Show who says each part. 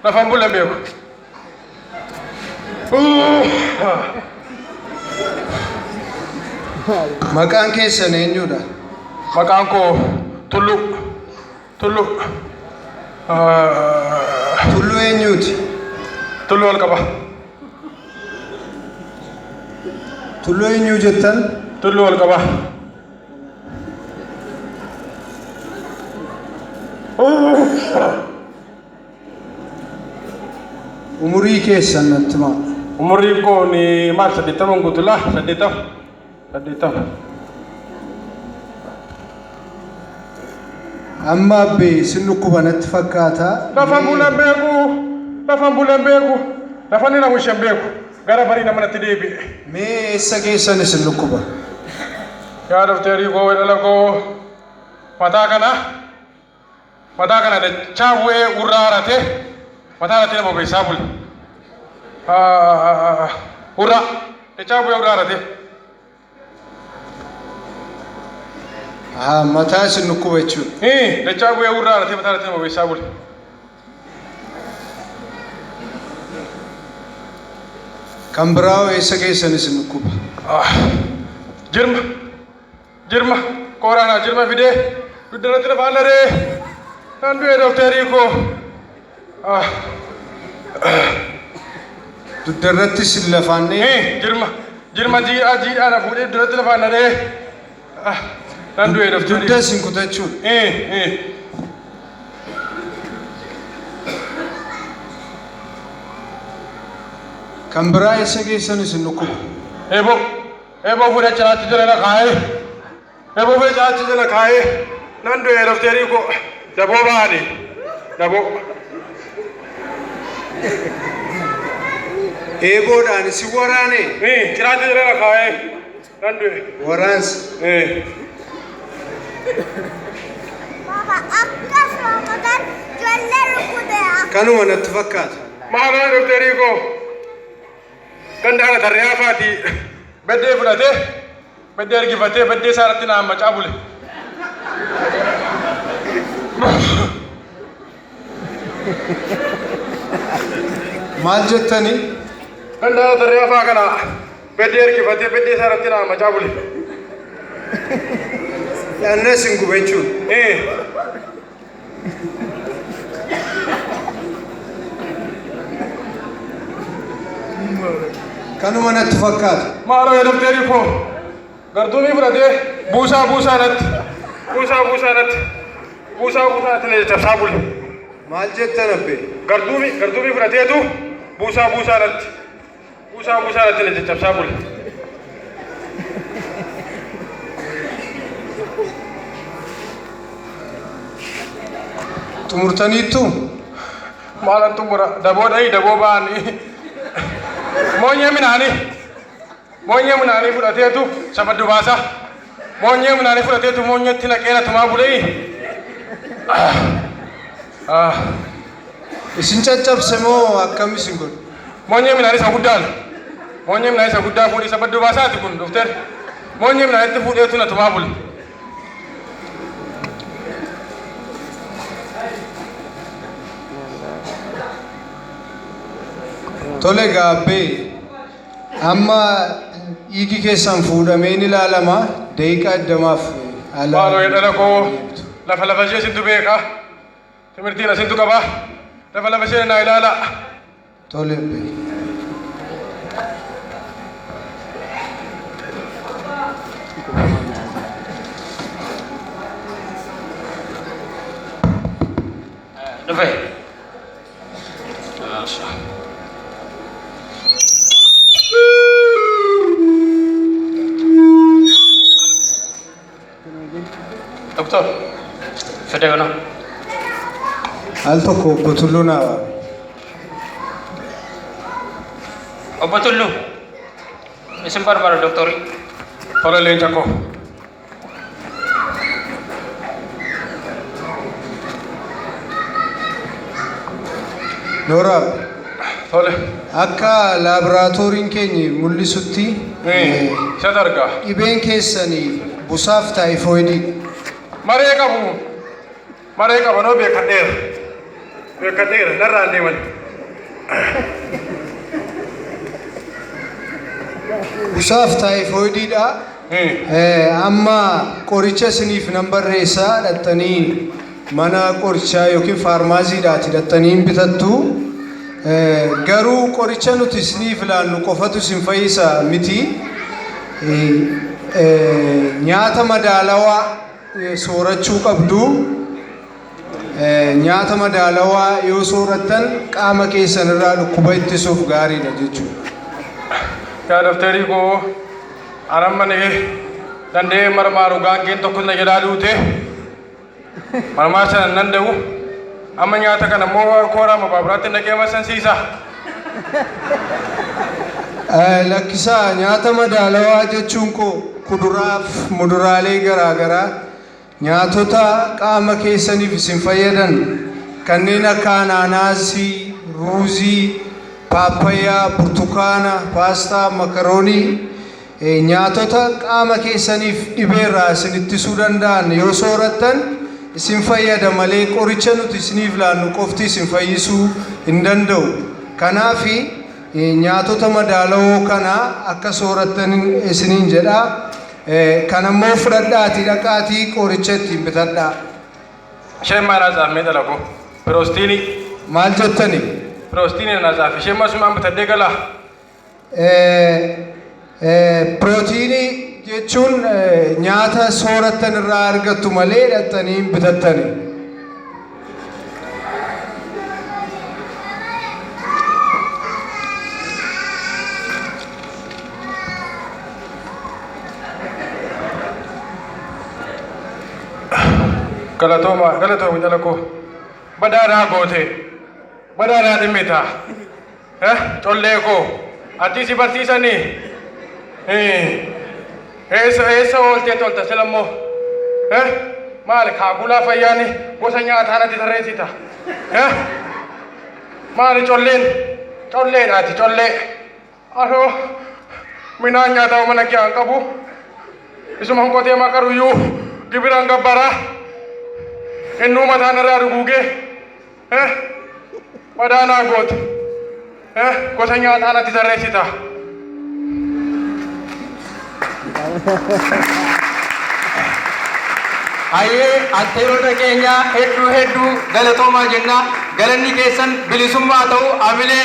Speaker 1: Lafan bulan beeku.
Speaker 2: Maqaan keessan eenyudha?
Speaker 1: Maqaan koo Tullu. Tullu.
Speaker 2: Tullu eenyuuti?
Speaker 1: Tullu ol qaba.
Speaker 2: Tullu eenyuu jettan?
Speaker 1: Tullu ol qaba.
Speaker 2: Umurii keessan natti himaa.
Speaker 1: Umuriin koo ni maal 80 guutuudha. 80.
Speaker 2: Amma abbee sin dhukkuba natti fakkaata.
Speaker 1: Lafan bulan beeku. Lafan inni bushan beeku. Gara barii nama natti deebi'e.
Speaker 2: Mee eessa keessan isin dhukkuba?
Speaker 1: Yaa dofteerii koo wedhala koo mataa kana dachaa bu'ee urraa harate mataa irratti nama beesaa bule. Urraa dachaa bu'ee urraa harate.
Speaker 2: Mataa isin dhukkuba jechuudha.
Speaker 1: Dachaa bu'ee urraa harate mataa irratti nama beesaa bule.
Speaker 2: Kan biraa eessa keessan isin dhukkuba?
Speaker 1: Jirma koraana jirma fidee duddarratti lafaan laree kan du'e dofteerii koo.
Speaker 2: Duddarratti sin lafaan
Speaker 1: jirma jiidhaan fuudhee duddarratti lafaan laree kan du'e dofteerii.
Speaker 2: Dudda isin kutachuudha. Kan biraa eessa keessan isin dhukkuba?
Speaker 1: Eeboo fuudhee cinaatti jala na kaa'ee. Eeboo fuudhee cinaatti jala kaa'ee nan du'e dofteerii koo. Daboo baani. Daboo.
Speaker 2: Eeboodhaan isin waraane?
Speaker 1: Cinaatti jala na kaa'ee nan du'e.
Speaker 2: Waraansi?
Speaker 3: Baba akkas ramadan ijoollee rukkutee.
Speaker 2: Kanuma natti fakkaata.
Speaker 1: Maaloo dofteerii koo. Gandaana tarree hafaati beddee fudhatee beddee ergifatee beddee isaa irratti naan macaa bule.
Speaker 2: Maal jettanii?
Speaker 1: Gandaana tarree hafaa kana beddee ergifatee beddee isaa irratti naan macaa bule.
Speaker 2: Yaanna isin gube jechuudha. Kanuma natti fakkaata.
Speaker 1: Maaloo yaa dofteerii koo gartuumii fudhatee buusaa natti na caccabsaa bule.
Speaker 2: Maal jettan abbee?
Speaker 1: Gartuumii fudhateetu buusaa natti na caccabsaa bule.
Speaker 2: Xumurtaniittu?
Speaker 1: Maalan xumura daboo ba'anii. Moonyee minaanii fudhateetu sabaddu baasa. Moonyee minaanii fudhateetu moonyeetti naqee na tumaa bulee.
Speaker 2: Isin caccabse moo akkam isin godhu?
Speaker 1: Moonyee minaanii isa guddaan. Moonyee minaanii isa guddaa fuudhii sabaddu baasaati kun dofteer. Moonyee minaaniitti fuudheetu na tumaa bule.
Speaker 2: Tole gaabbee amma dhiigi keessan fuudhamee ni ilaalama daqiiqaa addamaaf
Speaker 1: Maaloo jedhana koo lafa ishee sintu beeka. Timirtiin asintu qaba. Lafa ishee naa ilaala.
Speaker 2: Tole abbee.
Speaker 1: Dhufe. Doktor, fedhe kana.
Speaker 2: Al tokko obbo Tulluu naa waame.
Speaker 4: Obbo Tulluu, isin barbaada doktorii.
Speaker 1: Tola leenca koo.
Speaker 2: Nooraa
Speaker 1: Tole.
Speaker 2: akka laaboraatooriin keenya mul'isutti
Speaker 1: Isa dargaa.
Speaker 2: dhibeen keessanii busaaf taayifoidii.
Speaker 1: Maree qaba noo beekadheera. beekateera narraan deeman.
Speaker 2: Busaaf taayifoidiidha. Amma qoricha isiniif nan barreessaa dhattanii mana qorichaa yookiin faarmaasiidhaati dhattanii bitattu. Garuu qoricha nuti isiniif laannu qofatu isin fayyisa miti. Nyaata madaalawaa soorachuu qabdu. Nyaata madaalawaa yoo soorattan qaama keessan irraa dhukkuba ittisuuf gaariidha jechuudha.
Speaker 1: Yaa daftarii koo anamma ne dandee marmaaru gaangeen tokko na jedhaa duute marmaa sana nan da'u amma nyaata kana immoo kooraama baaburaatti naqee masansiisa.
Speaker 2: Lakkisaa nyaata madaalawaa jechuun koo kuduraaf muduraalee garaagaraa nyaatota qaama keessaniif isin fayyadan kanneen akka anaanaasii, ruuzii, paappayaa, burtukaana, paastaa, makaroonii nyaatota qaama keessaniif dhibeerraa isin ittisuu danda'an yoo soorattan isin fayyada malee qoricha nuti isiniif laannu qofti isin fayyisuu hin danda'u. Kanaaf nyaatota madaalawoo kana akka soorattan isiniin jedha. Kanammoo fudhadhaatii dhaqaatii qoricha ittiin bitadhaa.
Speaker 1: Isheen maal haasa'amee dalagu? Piroostiinii.
Speaker 2: Maal jettani?
Speaker 1: Piroostiinii na haasa'aaf. Isheen masumaan bitadhee galaa?
Speaker 2: Pirootiinii jechuun nyaata soorattan irraa argattu malee dhattanii hin bitattani.
Speaker 1: Galatooma jala koo badhaadhaa goote badhaadhaa dhimmita collee koo addii si barsiisanii eessa ooltee tolta silammoo maali kaagulaa fayyaani gosa nyaataa natti tarreessita maali colleedhaati collee asoo minaan nyaataa mana kee an qabu isuma qotee maqaruyyuu gibiraan gabbaraa innuu mataan irraa duguugee badhaadhaa goote gosa nyaataa natti tarreessita.
Speaker 5: Ayyee atteerota keenya hedduu galatoomaa jenna. Galanni keessan bilisummaa ta'u amilee